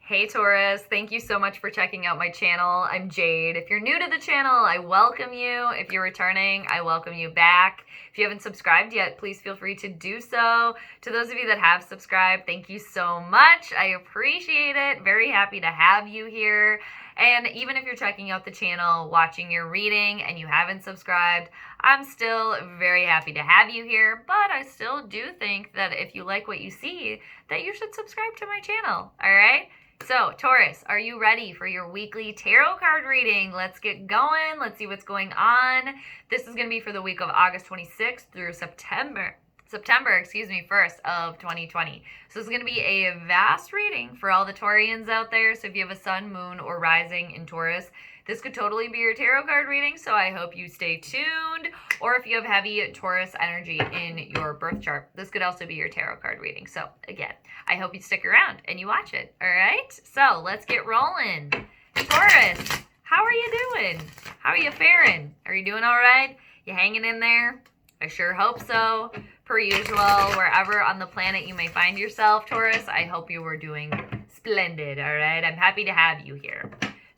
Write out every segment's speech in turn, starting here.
Hey Taurus, thank you so much for checking out my channel. I'm Jade. If you're new to the channel, I welcome you. If you're returning, I welcome you back. If you haven't subscribed yet, please feel free to do so. To those of you that have subscribed, thank you so much. I appreciate it. Very happy to have you here. And even if you're checking out the channel, watching your reading, and you haven't subscribed, I'm still very happy to have you here, but I still do think that if you like what you see, that you should subscribe to my channel, all right? So, Taurus, are you ready for your weekly tarot card reading? Let's get going. Let's see what's going on. This is going to be for the week of August 26th through September 1st of 2020. So it's going to be a vast reading for all the Taureans out there. So if you have a sun, moon, or rising in Taurus, this could totally be your tarot card reading, so I hope you stay tuned. Or if you have heavy Taurus energy in your birth chart, this could also be your tarot card reading. So again, I hope you stick around and you watch it, all right? So let's get rolling. Taurus, how are you doing? How are you faring? Are you doing all right? You hanging in there? I sure hope so. Per usual, wherever on the planet you may find yourself, Taurus, I hope you were doing splendid, all right? I'm happy to have you here.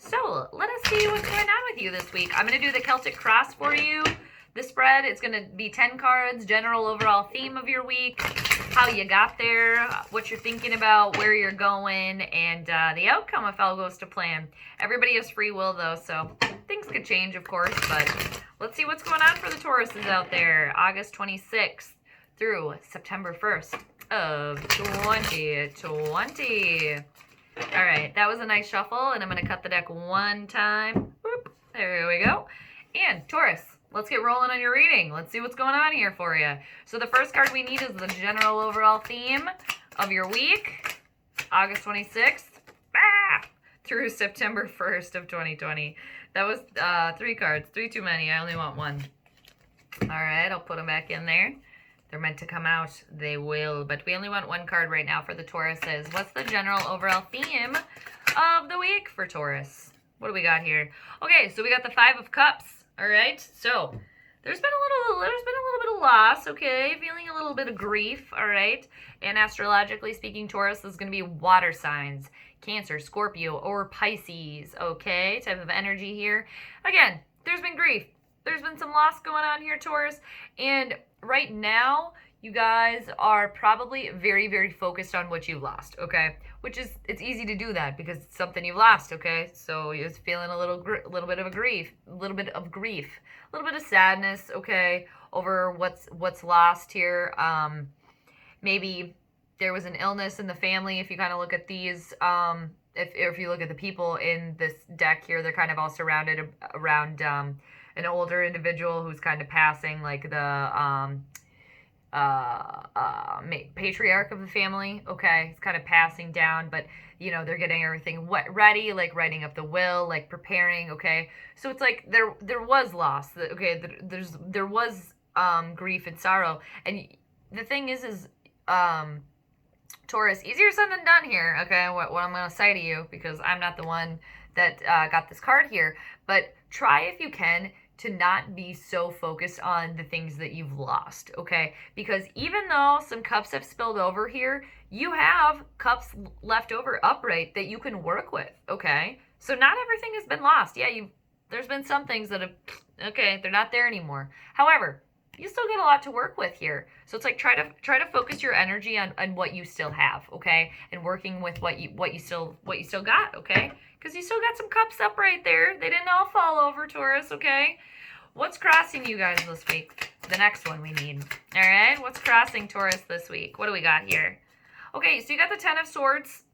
So let us see what's going on with you this week. I'm going to do the Celtic Cross for you. The spread, it's going to be 10 cards, general overall theme of your week, how you got there, what you're thinking about, where you're going, and the outcome if all goes to plan. Everybody has free will, though, so things could change, of course, but let's see what's going on for the Tauruses out there. August 26th through September 1st of 2020. All right, that was a nice shuffle, and I'm going to cut the deck one time. Whoop, there we go. And Taurus, let's get rolling on your reading. Let's see what's going on here for you. So the first card we need is the general overall theme of your week, August 26th through September 1st of 2020. That was 3 cards, 3 too many. I only want 1. All right, I'll put them back in there. They're meant to come out. They will. But we only want 1 card right now for the Tauruses. What's the general overall theme of the week for Taurus? What do we got here? Okay, so we got the 5 of Cups. All right. So there's been a little bit of loss. Okay, feeling a little bit of grief. All right. And astrologically speaking, Taurus is going to be water signs, Cancer, Scorpio, or Pisces. Okay, type of energy here. Again, there's been grief. There's been some loss going on here, Taurus, and right now, you guys are probably very, very focused on what you lost, okay? Which is, it's easy to do that because it's something you've lost, okay? So you're feeling a little bit of grief, a little bit of sadness, okay, over what's lost here. Maybe there was an illness in the family. If you kind of look at these, if you look at the people in this deck here, they're kind of all surrounded around an older individual who's kind of passing, like the patriarch of the family, okay? It's kind of passing down, but, you know, they're getting everything ready, like writing up the will, like preparing, okay? So it's like there was loss, okay? There was grief and sorrow, and the thing is Taurus, easier said than done here, okay? What I'm going to say to you, because I'm not the one that got this card here, but try if you can to not be so focused on the things that you've lost, okay? Because even though some cups have spilled over here, you have cups left over upright that you can work with, okay? So not everything has been lost. Yeah, there's been some things that have, okay, they're not there anymore. However, you still get a lot to work with here. So it's like try to focus your energy on what you still have, okay? And working with what you still got, okay? Because you still got some cups up right there. They didn't all fall over, Taurus, okay? What's crossing you guys this week? The next one we need. All right, what's crossing Taurus this week? What do we got here? Okay, so you got the 10 of Swords.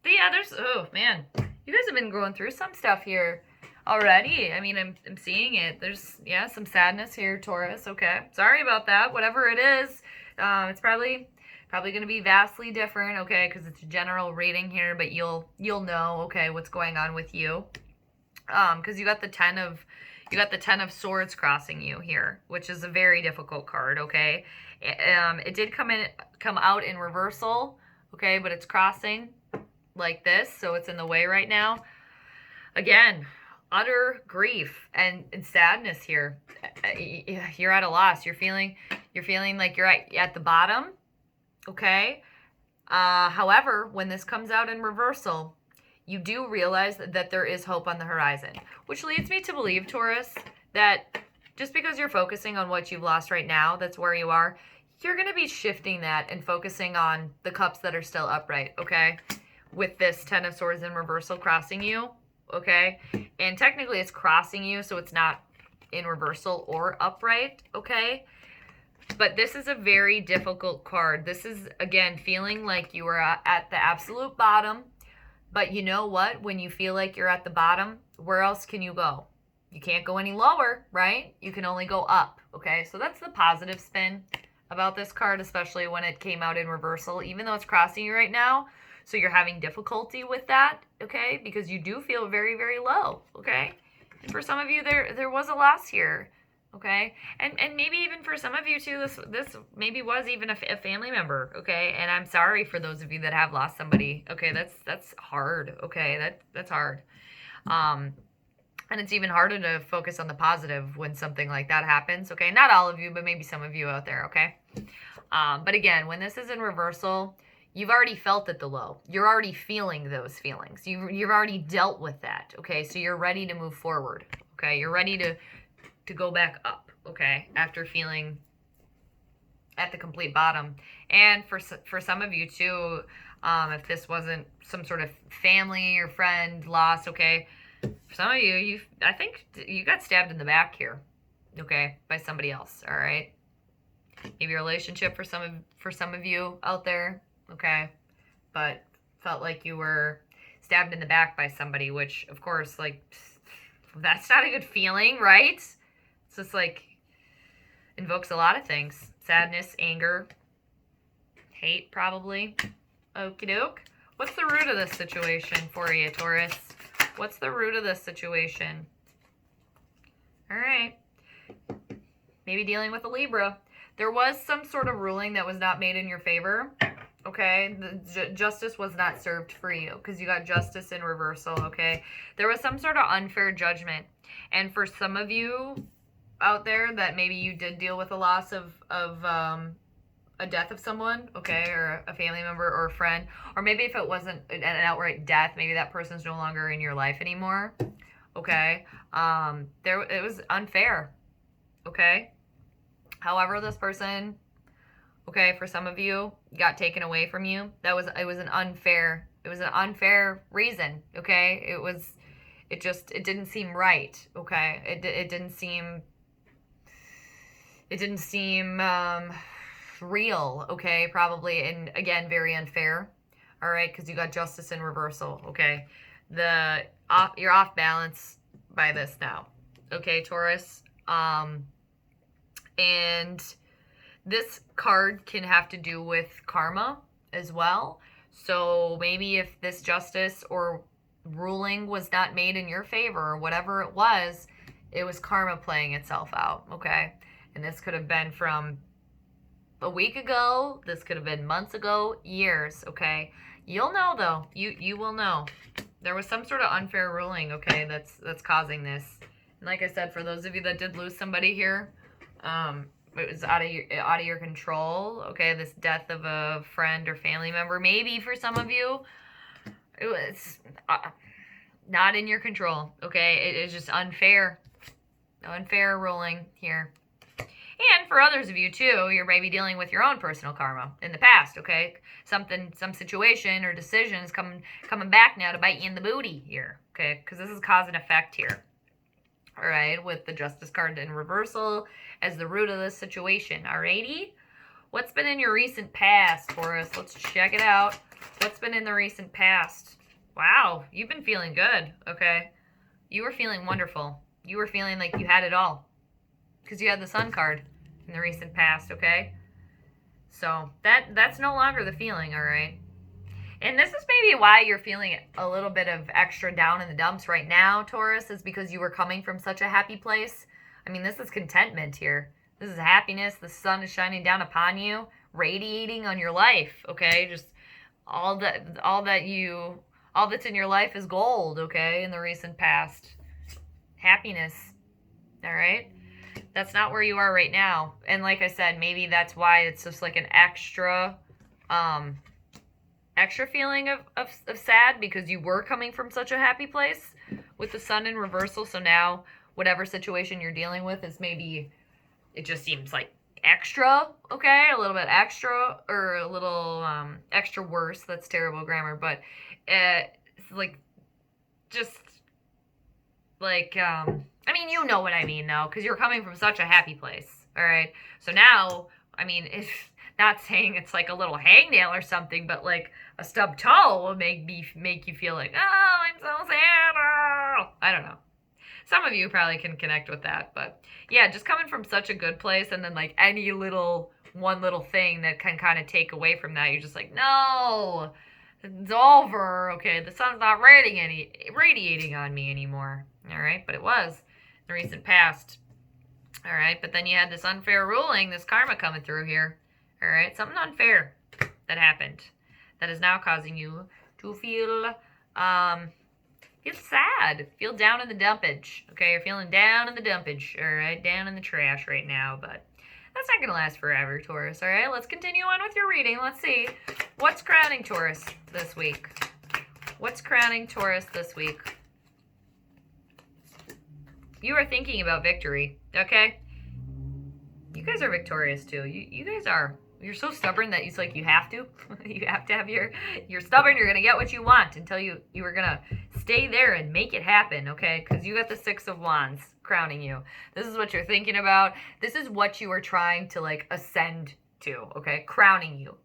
Oh man, you guys have been going through some stuff here already. I mean, I'm seeing it. There's, yeah, some sadness here, Taurus. Okay, sorry about that. Whatever it is, it's probably going to be vastly different, okay, because it's a general reading here, but you'll know, okay, what's going on with you, because you got the 10 of Swords crossing you here, which is a very difficult card, okay. It did come out in reversal, okay, but it's crossing like this, so it's in the way right now. Again, utter grief and sadness here. You're at a loss. You're feeling like you're at the bottom, okay. However, when this comes out in reversal, you do realize that there is hope on the horizon, which leads me to believe, Taurus, that just because you're focusing on what you've lost right now, that's where you are, you're going to be shifting that and focusing on the cups that are still upright, okay? With this Ten of Swords in reversal crossing you, okay? And technically it's crossing you, so it's not in reversal or upright, okay? But this is a very difficult card. This is, again, feeling like you are at the absolute bottom. But you know what? When you feel like you're at the bottom, where else can you go? You can't go any lower, right? You can only go up, okay? So that's the positive spin about this card, especially when it came out in reversal, even though it's crossing you right now. So you're having difficulty with that, okay? Because you do feel very, very low, okay? And for some of you, there was a loss here, okay? And maybe even for some of you too, this maybe was even a family member, okay? And I'm sorry for those of you that have lost somebody, okay? That's hard, okay? That's hard. And it's even harder to focus on the positive when something like that happens, okay? Not all of you, but maybe some of you out there, okay? But again, when this is in reversal, you've already felt at the low. You're already feeling those feelings. You've already dealt with that, okay? So you're ready to move forward, okay? You're ready to go back up, okay? After feeling at the complete bottom. And for some of you too, if this wasn't some sort of family or friend loss, okay? For some of you, I think you got stabbed in the back here, okay, by somebody else, all right? Maybe a relationship for some of you out there, okay, but felt like you were stabbed in the back by somebody, which, of course, like, that's not a good feeling, right? It's just like, invokes a lot of things. Sadness, anger, hate, probably. Okie doke. What's the root of this situation for you, Taurus? What's the root of this situation? All right. Maybe dealing with a Libra. There was some sort of ruling that was not made in your favor. Okay, the justice was not served for you because you got justice in reversal, okay? There was some sort of unfair judgment. And for some of you out there that maybe you did deal with a loss of a death of someone, okay, or a family member or a friend, or maybe if it wasn't an outright death, maybe that person's no longer in your life anymore, okay? It was unfair, okay? However, this person, okay, for some of you, got taken away from you. It was an unfair reason, okay? It didn't seem right, okay? It didn't seem real, okay? Probably, and again, very unfair, all right? Because you got justice in reversal, okay? You're off balance by this now, okay, Taurus? And this card can have to do with karma as well. So maybe if this justice or ruling was not made in your favor or whatever it was karma playing itself out, okay? And this could have been from a week ago. This could have been months ago, years, okay? You'll know, though. You will know. There was some sort of unfair ruling, okay, that's causing this. And like I said, for those of you that did lose somebody here, it was out of your control, okay? This death of a friend or family member, maybe for some of you, it was not in your control, okay? It is just unfair ruling here. And for others of you too, you're maybe dealing with your own personal karma in the past, okay? Some situation or decisions coming back now to bite you in the booty here, okay? Because this is cause and effect here. All right, with the Justice card in reversal as the root of this situation. Alrighty, what's been in your recent past, Taurus? Let's check it out. What's been in the recent past? Wow, you've been feeling good, okay? You were feeling wonderful. You were feeling like you had it all because you had the Sun card in the recent past, okay? So that's no longer the feeling, all right? And this is maybe why you're feeling a little bit of extra down in the dumps right now, Taurus, is because you were coming from such a happy place. I mean, this is contentment here. This is happiness. The sun is shining down upon you, radiating on your life, okay? Just all that's in your life is gold, okay, in the recent past. Happiness, all right? That's not where you are right now. And like I said, maybe that's why it's just like an extra extra feeling of sad because you were coming from such a happy place with the sun in reversal. So now whatever situation you're dealing with is maybe, it just seems like extra, okay? A little bit extra, or a little extra worse. That's terrible grammar, but it's like, just like, I mean, you know what I mean, though, because you're coming from such a happy place, all right? So now, I mean, it's not saying it's like a little hangnail or something, but like a stub toe will make you feel like, oh, I'm so sad. Oh. I don't know. Some of you probably can connect with that, but yeah, just coming from such a good place, and then like any one little thing that can kind of take away from that, you're just like, no, it's over. Okay, the sun's not radiating on me anymore. All right, but it was in the recent past. All right, but then you had this unfair ruling, this karma coming through here. All right, something unfair that happened that is now causing you to feel sad, feel down in the dumpage. Okay, you're feeling down in the dumpage. All right, down in the trash right now, but that's not going to last forever, Taurus. All right, let's continue on with your reading. Let's see what's crowning Taurus this week. What's crowning Taurus this week? You are thinking about victory, okay? You guys are victorious too. You guys are. You're so stubborn that it's like you have to. You have to have you're stubborn. You're going to get what you want until you are going to stay there and make it happen, okay? Because you got the Six of Wands crowning you. This is what you're thinking about. This is what you are trying to like ascend to, okay? Crowning you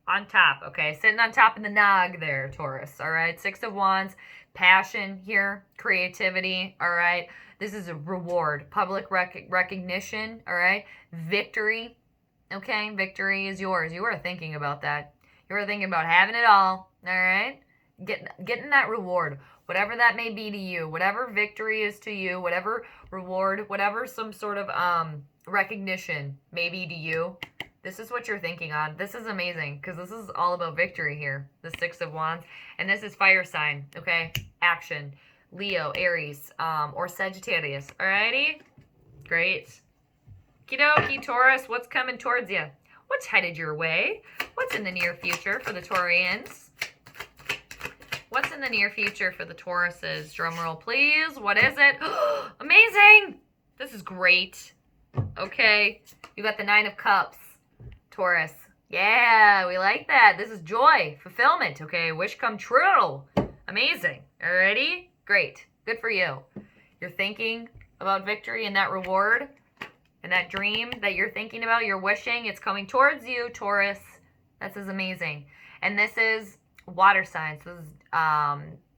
on top, okay? Sitting on top of the nog there, Taurus, all right? Six of Wands, passion here, creativity, all right? This is a reward, public recognition, all right? Victory, okay? Victory is yours. You are thinking about that. You are thinking about having it all right? Getting that reward, whatever that may be to you, whatever victory is to you, whatever reward, whatever some sort of recognition may be to you. This is what you're thinking on. This is amazing because this is all about victory here, the Six of Wands. And this is fire sign, okay? Action. Leo, Aries, or Sagittarius. Alrighty? Great. Okie Taurus, what's coming towards you? What's headed your way? What's in the near future for the Taureans? What's in the near future for the Tauruses? Drum roll, please. What is it? Amazing! This is great. Okay. You got the Nine of Cups, Taurus. Yeah, we like that. This is joy, fulfillment, okay? Wish come true. Amazing. Alrighty? Great. Good for you. You're thinking about victory and that reward and that dream that you're thinking about, you're wishing, it's coming towards you, Taurus. This is amazing. And this is water signs. This is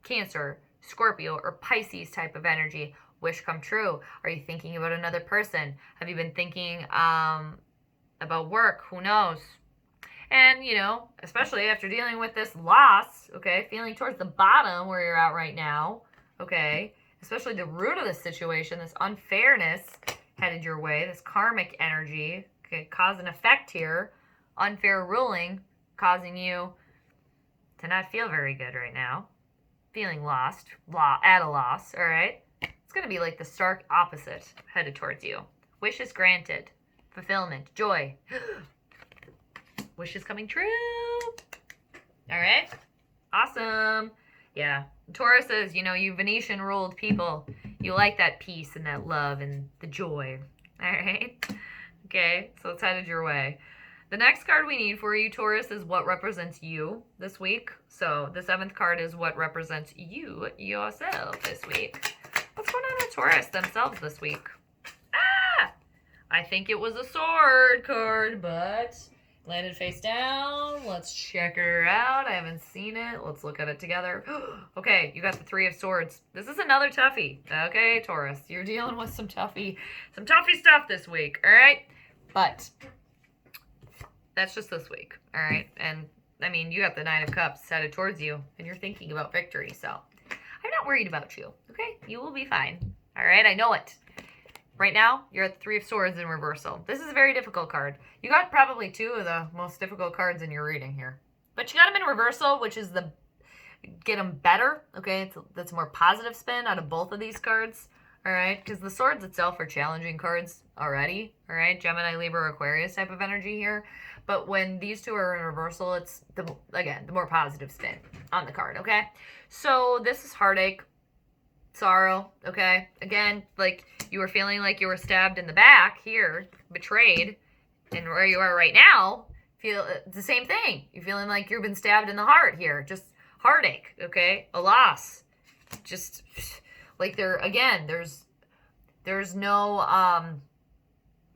Cancer, Scorpio, or Pisces type of energy. Wish come true. Are you thinking about another person? Have you been thinking about work? Who knows? And, you know, especially after dealing with this loss, okay, feeling towards the bottom where you're at right now, okay, especially the root of the situation, this unfairness headed your way, this karmic energy, okay, cause and effect here, unfair ruling, causing you to not feel very good right now, feeling lost, at a loss, all right? It's going to be like the stark opposite headed towards you. Wishes granted, fulfillment, joy. Wishes coming true. All right? Awesome. Yeah. Taurus says, you know, you Venetian ruled people. You like that peace and that love and the joy. All right? Okay, so it's headed your way. The next card we need for you, Taurus, is what represents you this week. So the 7th card is what represents you, yourself, this week. What's going on with Taurus themselves this week? Ah! I think it was a sword card, but landed face down. Let's check her out. I haven't seen it. Let's look at it together. Okay, you got the 3 of Swords. This is another toughie. Okay, Taurus, you're dealing with some toughie stuff this week, all right? But that's just this week, all right? And, I mean, you got the 9 of Cups headed towards you, and you're thinking about victory, so I'm not worried about you, okay? You will be fine, all right? I know it. Right now, you're at the 3 of Swords in reversal. This is a very difficult card. You got probably 2 of the most difficult cards in your reading here. But you got them in reversal, which is the get them better, okay? That's a more positive spin out of both of these cards, all right? Because the Swords itself are challenging cards already, all right? Gemini, Libra, Aquarius type of energy here. But when these two are in reversal, it's, the more positive spin on the card, okay? So this is heartache, sorrow, okay? Again, like you were feeling like you were stabbed in the back here, betrayed, and where you are right now, feel the same thing. You're feeling like you've been stabbed in the heart here, just heartache, okay? A loss. Just like there's no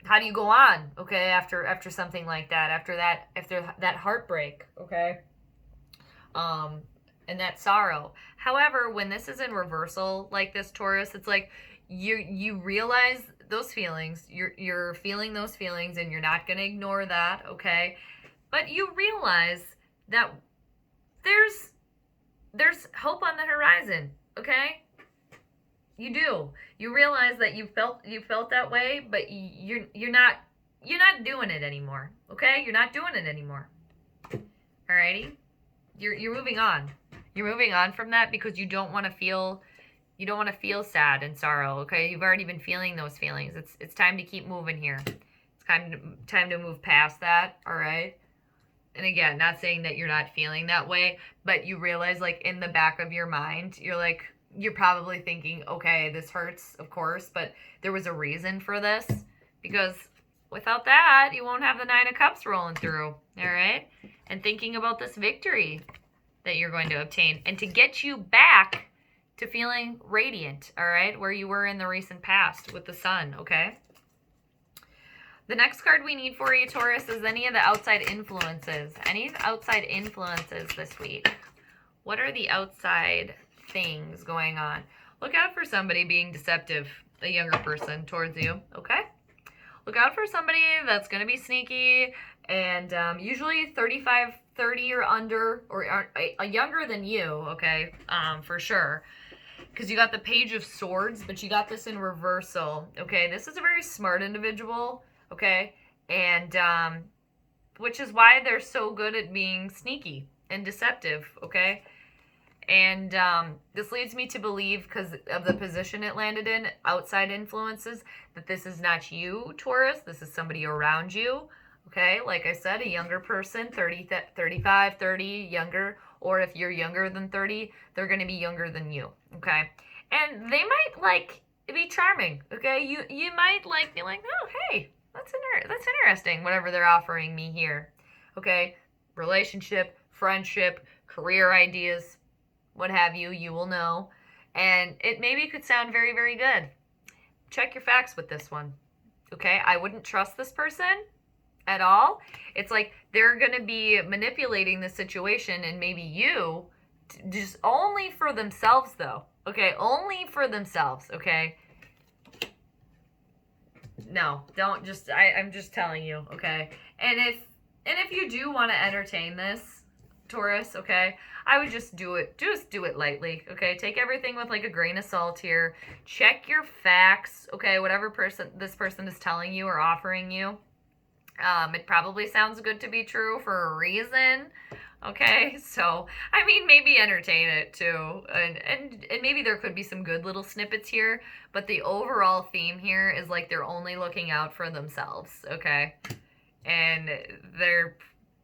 how do you go on, okay, after something like that, after that heartbreak, okay? And that sorrow. However, when this is in reversal like this, Taurus, it's like you realize those feelings, you're feeling those feelings, and you're not going to ignore that, okay? But you realize that there's hope on the horizon, okay? You do. You realize that you felt that way, but you're not doing it anymore, okay? You're not doing it anymore. Alrighty? You're moving on. You're moving on from that because you don't want to feel sad and sorrow, okay? You've already been feeling those feelings. It's time to keep moving here. It's time to move past that, all right? And again, not saying that you're not feeling that way, but you realize, like, in the back of your mind, you're probably thinking, okay, this hurts, of course, but there was a reason for this, because without that, you won't have the 9 of Cups rolling through, all right? And thinking about this victory that you're going to obtain, and to get you back to feeling radiant, all right, where you were in the recent past with the sun, okay? The next card we need for you, Taurus, is any of the outside influences. Any outside influences this week. What are the outside things going on? Look out for somebody being deceptive, a younger person towards you, okay? Look out for somebody that's going to be sneaky, and usually 35, 30 or under, or younger than you, okay, for sure. Because you got the Page of Swords, but you got this in reversal, okay? This is a very smart individual, okay? And which is why they're so good at being sneaky and deceptive, okay? And this leads me to believe, because of the position it landed in, outside influences, that this is not you, Taurus. This is somebody around you, okay? Like I said, a younger person, 30, 35, 30, younger. Or if you're younger than 30, they're going to be younger than you, okay? And they might, like, be charming, okay? You might, like, be like, oh, hey, that's interesting, whatever they're offering me here, okay? Relationship, friendship, career ideas, what have you, you will know. And it maybe could sound very, very good. Check your facts with this one, okay? I wouldn't trust this person at all. It's like they're going to be manipulating the situation, and maybe you, just only for themselves, though, okay? Only for themselves, okay? No, don't just, I'm just telling you, okay? And if you do want to entertain this, Taurus, okay, I would just do it lightly, okay? Take everything with, like, a grain of salt here. Check your facts, okay? Whatever this person is telling you or offering you. It probably sounds good to be true for a reason, okay? So, I mean, maybe entertain it too, and maybe there could be some good little snippets here, but the overall theme here is like they're only looking out for themselves, okay? And they're,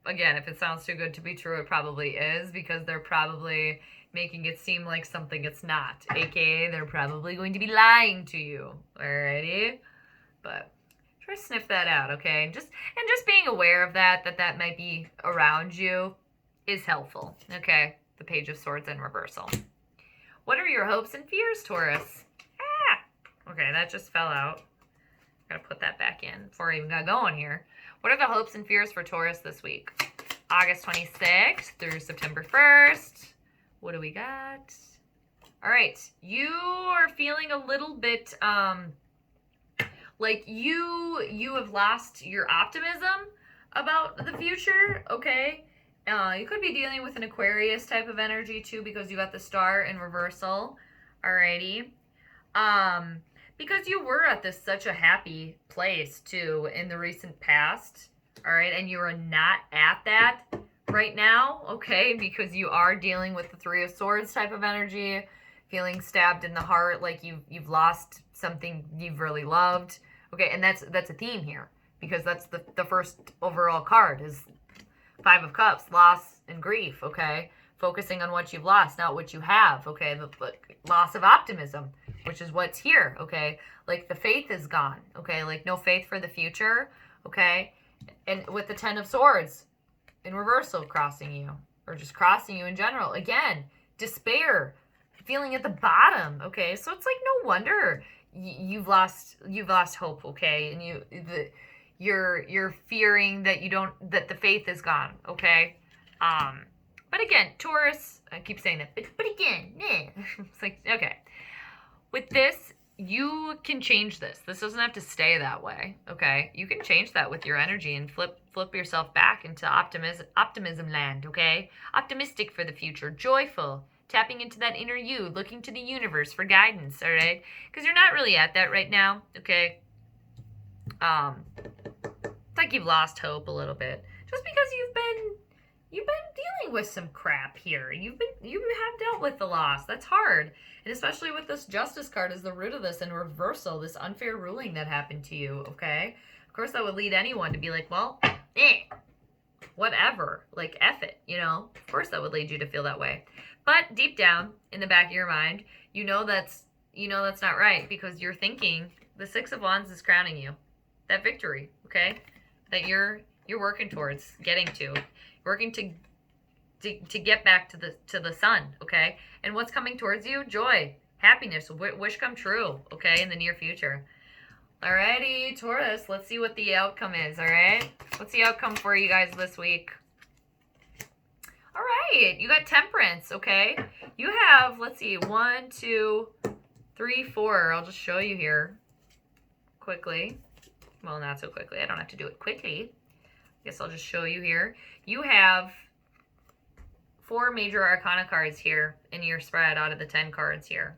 again, if it sounds too good to be true, it probably is, because they're probably making it seem like something it's not, aka they're probably going to be lying to you, alrighty? But try to sniff that out, okay? And just being aware of that might be around you is helpful, okay? The Page of Swords in reversal. What are your hopes and fears, Taurus? Okay, that just fell out. Gotta put that back in before I even got going here. What are the hopes and fears for Taurus this week? August 26th through September 1st. What do we got? All right, you are feeling a little bit, like you have lost your optimism about the future, okay? You could be dealing with an Aquarius type of energy too, because you got the Star in reversal, alrighty? Because you were at such a happy place too in the recent past, alright? And you are not at that right now, okay? Because you are dealing with the Three of Swords type of energy, feeling stabbed in the heart, like you've lost something you've really loved. Okay, and that's a theme here. because that's the first overall card is Five of Cups, loss and grief, okay? Focusing on what you've lost, not what you have, okay? The loss of optimism, which is what's here, okay? Like the faith is gone, okay? Like no faith for the future, okay? And with the Ten of Swords in reversal crossing you, or just crossing you in general. Again, despair, feeling at the bottom, okay? So it's like no wonder you've lost hope, okay? And you're fearing that that the faith is gone, okay? But again, Taurus, I keep saying that, but again, it's like, okay. With this, you can change this. This doesn't have to stay that way, okay? You can change that with your energy and flip yourself back into optimism land, okay? Optimistic for the future, joyful, tapping into that inner you, looking to the universe for guidance, all right? Because you're not really at that right now, okay? It's like you've lost hope a little bit, just because you've been dealing with some crap here. You have dealt with the loss. That's hard, and especially with this Justice card as the root of this in reversal, this unfair ruling that happened to you. Okay, of course that would lead anyone to be like, well, whatever, like F it, you know. Of course that would lead you to feel that way, but deep down in the back of your mind, you know that's not right, because you're thinking the Six of Wands is crowning you that victory, okay, that you're working towards getting to, working to get back to the sun, okay? And what's coming towards you? Joy, happiness, wish come true, okay, in the near future. Alrighty, Taurus, let's see what the outcome is, alright? What's the outcome for you guys this week? Alright, you got Temperance, okay? You have, let's see, 1, 2, 3, 4. I'll just show you here quickly. Well, not so quickly. I don't have to do it quickly. Guess I'll just show you here. You have 4 major arcana cards here in your spread out of the 10 cards here.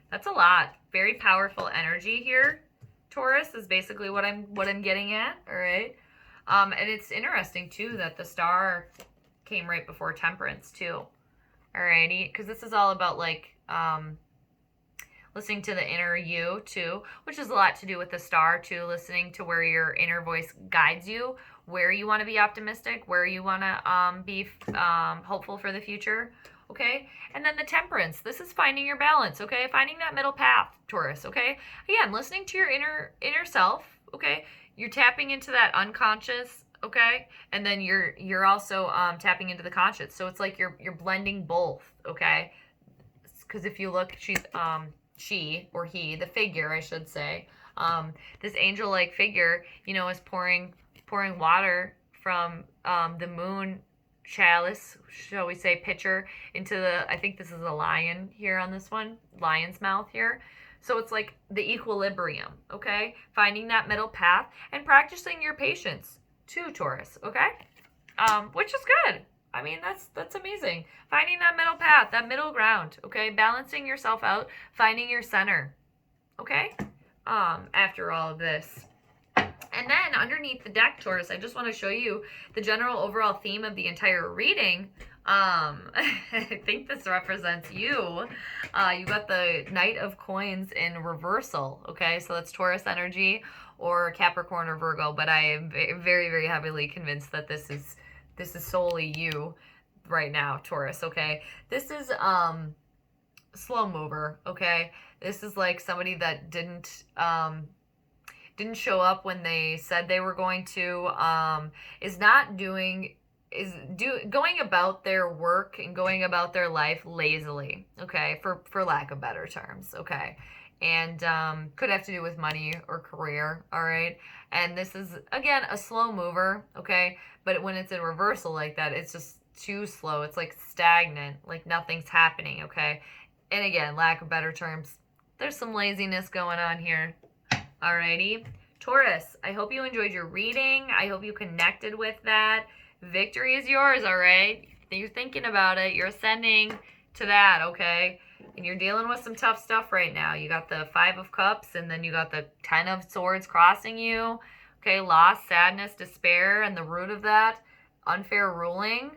That's a lot. Very powerful energy here. Taurus is basically what I'm getting at, all right? And it's interesting too that the Star came right before Temperance too. Alrighty, because this is all about like listening to the inner you too, which is a lot to do with the Star too, listening to where your inner voice guides you, where you want to be optimistic, where you want to be hopeful for the future, okay? And then the Temperance, this is finding your balance, okay? Finding that middle path, Taurus, okay? Again, listening to your inner self, okay? You're tapping into that unconscious, okay? And then you're also tapping into the conscious. So it's like you're blending both, okay? Because if you look, she's she or he, the figure, I should say, this angel-like figure, you know, is pouring water from the moon chalice, shall we say, pitcher into the, I think this is a lion here on this one, lion's mouth here. So it's like the equilibrium, okay? Finding that middle path and practicing your patience too, Taurus, okay? Which is good. I mean, that's amazing. Finding that middle path, that middle ground, okay? Balancing yourself out, finding your center, okay? After all of this. And then underneath the deck, Taurus, I just want to show you the general overall theme of the entire reading. I think this represents you. You got the Knight of Coins in reversal, okay? So that's Taurus energy or Capricorn or Virgo, but I am very, very heavily convinced that this is solely you right now, Taurus, okay? This is slow mover, okay? This is like somebody that didn't show up when they said they were going to, going about their work and going about their life lazily, okay, for lack of better terms, okay, and could have to do with money or career, all right, and this is, again, a slow mover, okay, but when it's in reversal like that, it's just too slow, it's like stagnant, like nothing's happening, okay, and again, lack of better terms, there's some laziness going on here. Alrighty, Taurus, I hope you enjoyed your reading. I hope you connected with that. Victory is yours, all right? You're thinking about it. You're ascending to that, okay? And you're dealing with some tough stuff right now. You got the 5 of Cups, and then you got the 10 of Swords crossing you. Okay, loss, sadness, despair, and the root of that, unfair ruling,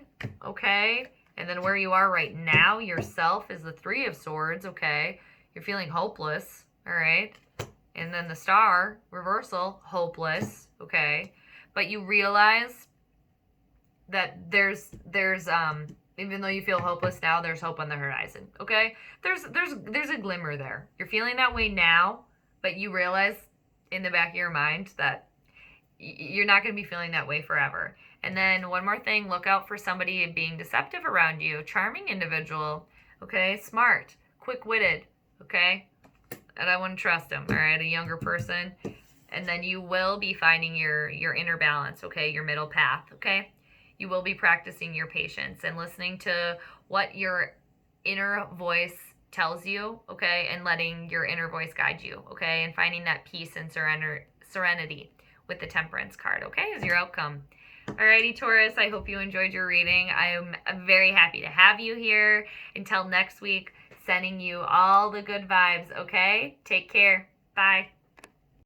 okay? And then where you are right now, yourself, is the 3 of Swords, okay? You're feeling hopeless, all right? And then the Star, reversal, hopeless, okay? But you realize that there's even though you feel hopeless now, there's hope on the horizon, okay? There's a glimmer there. You're feeling that way now, but you realize in the back of your mind that you're not going to be feeling that way forever. And then one more thing, look out for somebody being deceptive around you. Charming individual, okay? Smart, quick-witted, okay? And I wouldn't trust him, all right? A younger person. And then you will be finding your inner balance, okay? Your middle path, okay? You will be practicing your patience and listening to what your inner voice tells you, okay? And letting your inner voice guide you, okay? And finding that peace and serenity with the Temperance card, okay? Is your outcome. Alrighty, Taurus, I hope you enjoyed your reading. I'm very happy to have you here. Until next week, sending you all the good vibes, okay? Take care. Bye.